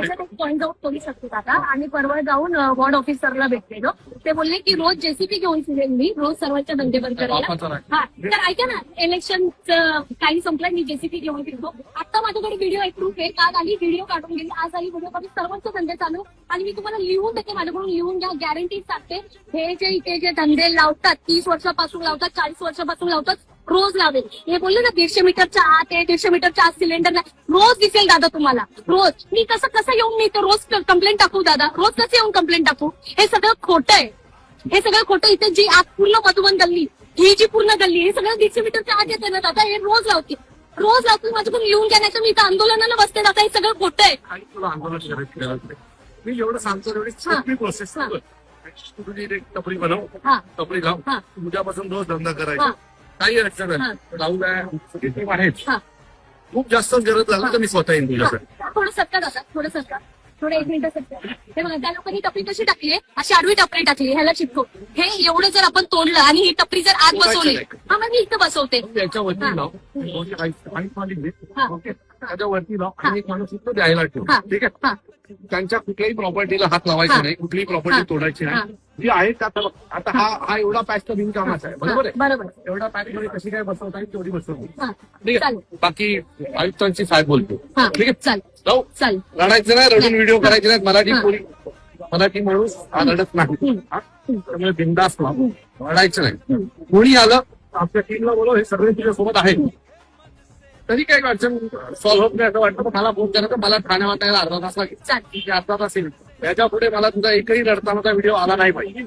याच्यात एक point out करू शकतो दादा. आणि परवा जाऊन वॉर्ड ऑफिसरला भेटलेलो. ते बोलले की रोज जेसीपी घेऊन फिरेल मी, रोज सर्वांच्या धंदे बंद करायला. हा, तर ऐका ना, इलेक्शनचं काही संपलं, मी जेसीपी घेऊन फिरतो. आता माझ्याकडे व्हिडिओ एक प्रूफ आहे. काल आली व्हिडिओ काढून गेली, आज आली व्हिडिओ काढून, सर्वांचे धंदे चालू. आणि मी तुम्हाला लिहून देते, माझ्याकडून लिहून घ्या, गॅरंटी सांगते. हे जे इथे जे धंदे लावतात, 30 वर्षापासून लावतात, 40 वर्षापासून लावतात, रोज लावेल. हे बोलले ना 150 मीटरच्या आत आहे, 150 मीटरच्या आत सिलेंडर नाही, रोज दिसेल दादा तुम्हाला. रोज मी कसं येऊन मी रोज कंप्लेंट टाकू दादा, रोज कसं येऊन कंप्लेंट टाकू? हे सगळं खोटं आहे, हे सगळं खोटं. इथे जी आत पूर्ण मधुबन गल्ली, ही जी पूर्ण गल्ली, हे सगळं 150 मीटरच्या आत येते ना दादा. हे रोज लावते, रोज लावते. माझ्याकडून लिहून घ्या, नाही तर मी इथं आंदोलनाला बसते दादा. हे सगळं खोटं आहे. तुला आंदोलन करायचं, मी एवढं सांगतो तेवढी सोपी प्रोसेस. तुझी एक टपरी बनव, टपरी लाव, उद्यापासून रोज धंदा करायचा, काही अडचण नाही. लावू द्या, टीम आहेच. खूप जास्त गरज झाली तर मी स्वतः येईन तुझ्याकडे. थोडं सत्ता दादा, थोडं सत्ता, थोडं 1 मिनिट सत्ता. हे बघा, त्या लोकांनी टपरी कशी टाकली, अशी आडवी टपरी टाकली, ह्याला चिपको. हे एवढं जर आपण तोडलं आणि ही टपरी जर आत बसवली, हा मग मी इथं बसवते. त्याच्यावरती लाव, त्याच्यावरती लाव आणि एक माणूस इथं द्यायला ठेव. ठीक आहे, त्यांच्या कुठल्याही प्रॉपर्टीला हात लावायचा नाही, कुठलीही प्रॉपर्टी तोडायची नाही. जी आहे त्यात आता हा एवढा पॅच तर बिनकामाचा आहे, बरोबर आहे. बरोबर, एवढा पॅच मध्ये कशी काय बसवता येईल तेवढी बसवतो. ठीक आहे, बाकी आयुक्तांची साहेब बोलतो. ठीक आहे, चालेल. रडायचं नाही, रडून व्हिडिओ करायचे नाहीत. मराठी माणूस हा रडत नाही, त्यामुळे बिंदास रडायचं नाही. कोणी आलं आमच्या टीमला बोलव, हे सगळे तुझ्यासोबत आहे. तरी काही अडचण सॉल्व्ह होत नाही असं वाटतं, मला फोन करायचं. मला ठाणे वाटायला अर्धा तास लागेल, अर्धा तास येईल. त्याच्या पुढे मला तुझा एकही रडतानाचा व्हिडिओ आला नाही पाहिजे.